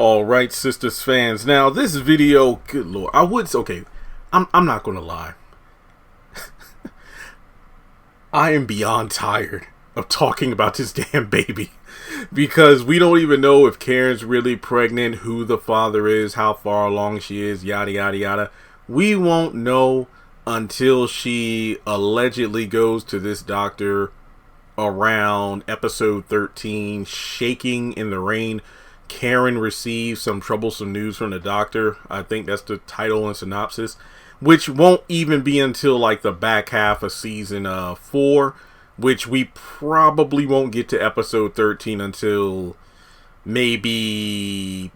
All right, Sistas fans. Now, this video, good lord, I'm not gonna lie. I am beyond tired of talking about this damn baby because we don't even know if Karen's really pregnant, who the father is, how far along she is, yada yada yada. We won't know until she allegedly goes to this doctor around episode 13, shaking in the rain. Karen receives some troublesome news from the doctor. I think that's the title and synopsis, which won't even be until like the back half of season 4, which we probably won't get to episode 13 until maybe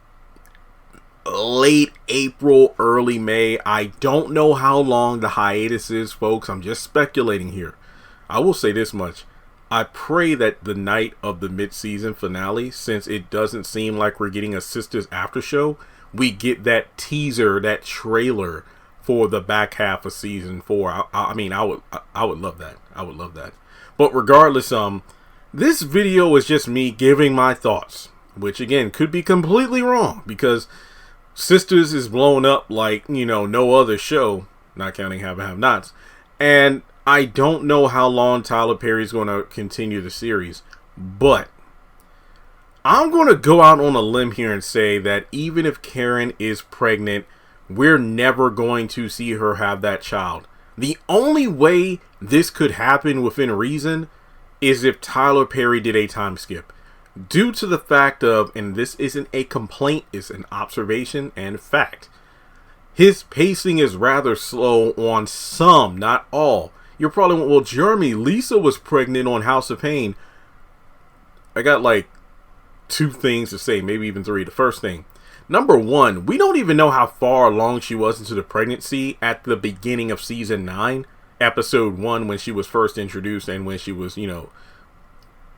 late April, early May. I don't know how long the hiatus is, folks. I'm just speculating here. I will say this much. I pray that the night of the mid-season finale, since it doesn't seem like we're getting a Sistas after show, we get that teaser, that trailer for the back half of season 4. I would love that. I would love that. But regardless, this video is just me giving my thoughts, which again could be completely wrong because Sistas is blown up like, no other show, not counting Have and Have Nots, and I don't know how long Tyler Perry's going to continue the series, but I'm going to go out on a limb here and say that even if Karen is pregnant, we're never going to see her have that child. The only way this could happen within reason is if Tyler Perry did a time skip. Due to the fact of, and this isn't a complaint, it's an observation and fact, his pacing is rather slow on some, not all. You're probably, well, Jeremy, Lisa was pregnant on House of Pain. I got like 2 things to say, maybe even 3. The first thing, number 1, we don't even know how far along she was into the pregnancy at the beginning of season 9, episode 1, when she was first introduced and when she was,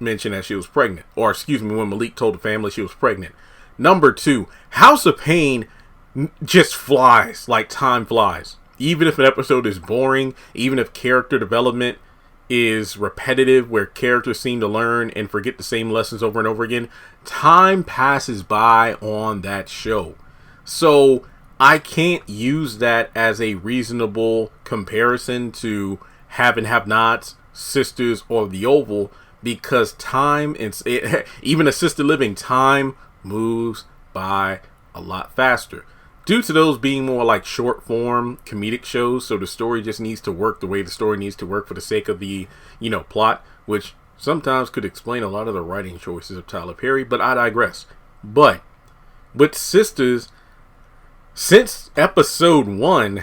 mentioned that she was pregnant. Or, excuse me, when Malik told the family she was pregnant. Number 2, House of Pain just flies, like time flies. Even if an episode is boring, even if character development is repetitive, where characters seem to learn and forget the same lessons over and over again, time passes by on that show. So I can't use that as a reasonable comparison to Have and Have Nots, Sistas, or The Oval, because time, even assisted living, time moves by a lot faster. Due to those being more like short form comedic shows, so the story just needs to work the way the story needs to work for the sake of the, plot, which sometimes could explain a lot of the writing choices of Tyler Perry, but I digress. But with Sistas, since episode 1,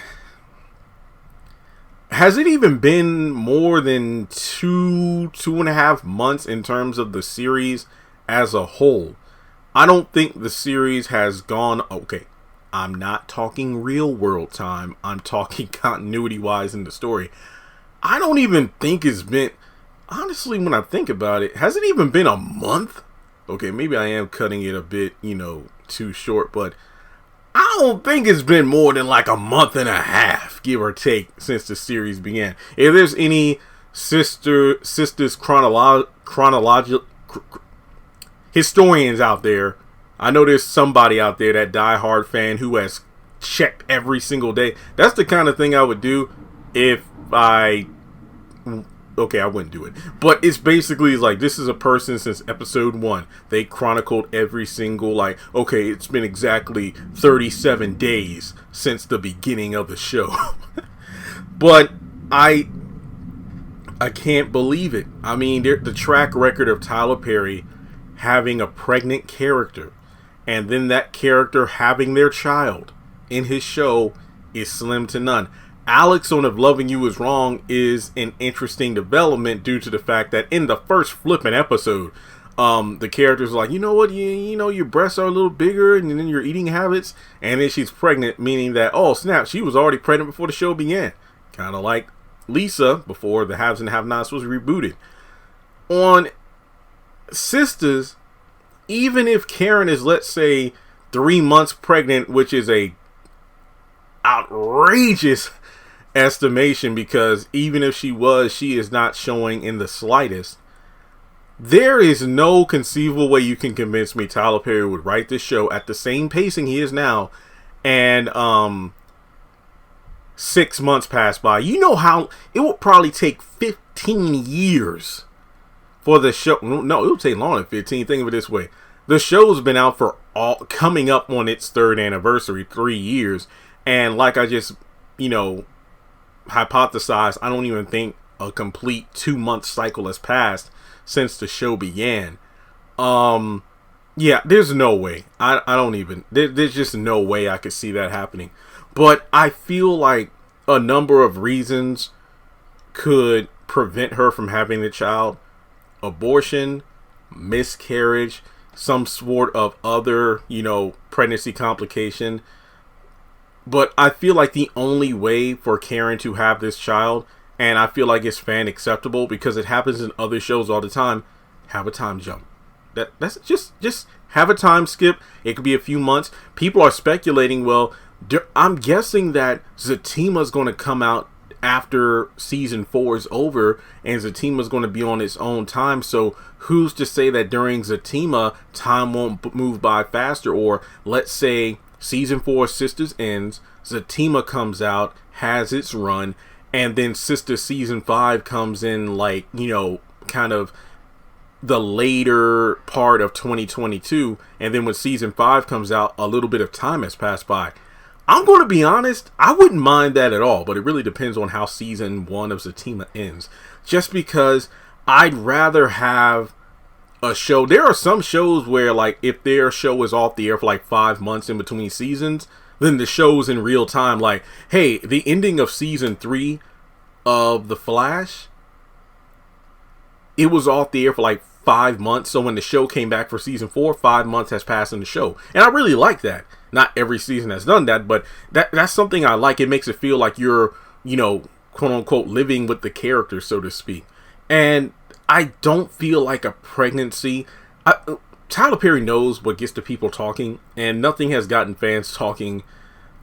has it even been more than 2.5 months in terms of the series as a whole? I don't think the series has gone, okay, I'm not talking real world time. I'm talking continuity wise in the story. I don't even think it's been, honestly, when I think about it, has it even been a month? Okay, maybe I am cutting it a bit, too short, but I don't think it's been more than like a month and a half, give or take, since the series began. If there's any Sistas chronological historians out there, I know there's somebody out there, that diehard fan, who has checked every single day. That's the kind of thing I would do if I wouldn't do it. But it's basically like, this is a person since episode 1. They chronicled every single, it's been exactly 37 days since the beginning of the show. But I can't believe it. I mean, the track record of Tyler Perry having a pregnant character, and then that character having their child in his show, is slim to none. Alex on If Loving You Is Wrong is an interesting development due to the fact that in the first flipping episode, the character's like, you know what, your breasts are a little bigger, and then your eating habits, and then she's pregnant, meaning that, oh snap, she was already pregnant before the show began. Kind of like Lisa before the Haves and Have-Nots was rebooted. On Sistas, even if Karen is, let's say, 3 months pregnant, which is a outrageous estimation, because even if she was, she is not showing in the slightest. There is no conceivable way you can convince me Tyler Perry would write this show at the same pacing he is now, and 6 months pass by. You know how it would probably take 15 years for the show. No, it would take longer than 15. Think of it this way: the show's been out for coming up on its 3rd anniversary, 3 years, and like I just hypothesized, I don't even think a complete 2-month cycle has passed since the show began. Yeah, there's no way. I don't even. There's just no way I could see that happening. But I feel like a number of reasons could prevent her from having the child: abortion, miscarriage, some sort of other, pregnancy complication. But I feel like the only way for Karen to have this child, and I feel like it's fan acceptable because it happens in other shows all the time, have a time jump. That's just have a time skip. It could be a few months. People are speculating, well, I'm guessing that Zatima's going to come out after season 4 is over, and Zatima's going to be on its own time. So who's to say that during Zatima time won't move by faster? Or let's say season 4 Sistas ends, Zatima comes out, has its run, and then Sistas season 5 comes in, like, kind of the later part of 2022, and then when season 5 comes out, a little bit of time has passed by. I'm going to be honest, I wouldn't mind that at all, but it really depends on how season 1 of Zatima ends. Just because I'd rather have a show. There are some shows where, like, if their show is off the air for like 5 months in between seasons, then the show's in real time. Like, hey, the ending of season 3 of The Flash, it was off the air for like 5 months. So when the show came back for season 4, 5 months has passed in the show. And I really like that. Not every season has done that, but that's something I like. It makes it feel like you're, quote unquote, living with the character, so to speak. And I don't feel like a pregnancy. Tyler Perry knows what gets the people talking, and nothing has gotten fans talking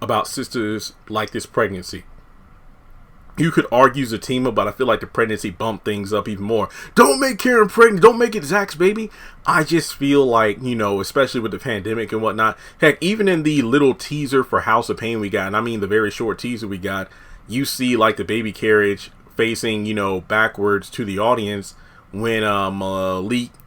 about Sistas like this pregnancy. You could argue Zatima, but I feel like the pregnancy bumped things up even more. Don't make Karen pregnant. Don't make it Zach's baby. I just feel like, especially with the pandemic and whatnot. Heck, even in the little teaser for House of Pain we got, and I mean the very short teaser we got, you see like the baby carriage facing, backwards to the audience when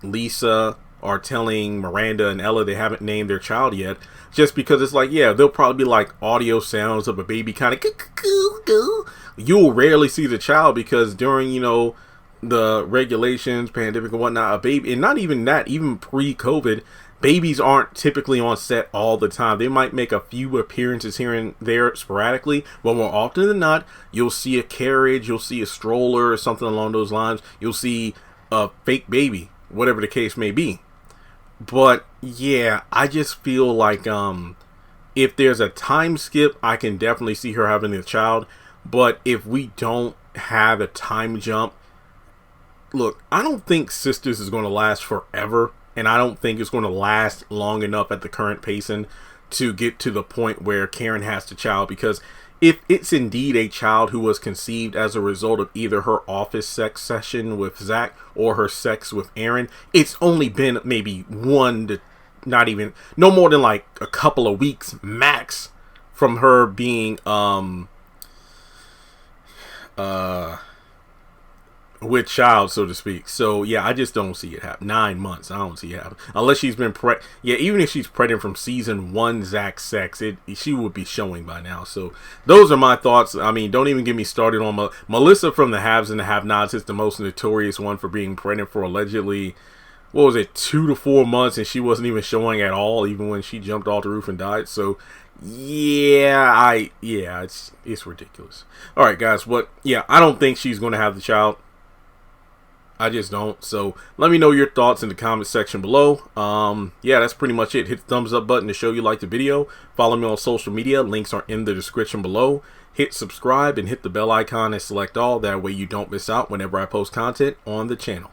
Lisa are telling Miranda and Ella they haven't named their child yet. Just because it's like, yeah, they'll probably be like audio sounds of a baby kind of you'll rarely see the child because during, the regulations, pandemic and whatnot, a baby, and not even that, even pre-COVID, babies aren't typically on set all the time. They might make a few appearances here and there sporadically, but more often than not, you'll see a carriage, you'll see a stroller or something along those lines. You'll see a fake baby, whatever the case may be. But yeah, I just feel like if there's a time skip, I can definitely see her having a child. But if we don't have a time jump, look, I don't think Sistas is going to last forever, and I don't think it's going to last long enough at the current pacing to get to the point where Karen has the child. Because if it's indeed a child who was conceived as a result of either her office sex session with Zach or her sex with Aaron, it's only been maybe no more than like a couple of weeks max from her being with child, so to speak. So yeah, I just don't see it happen. 9 months, I don't see it happen unless she's been even if she's pregnant from season 1 Zach's sex, she would be showing by now. So those are my thoughts. I mean, don't even get me started on Melissa from the Haves and the Have-Nots is the most notorious one for being pregnant for allegedly, 2 to 4 months, and she wasn't even showing at all, even when she jumped off the roof and died. So it's ridiculous. All right, guys, I don't think she's going to have the child. I just don't. So let me know your thoughts in the comment section below. That's pretty much it. Hit the thumbs up button to show you like the video. Follow me on social media. Links are in the description below. Hit subscribe and hit the bell icon and select all. That way you don't miss out whenever I post content on the channel.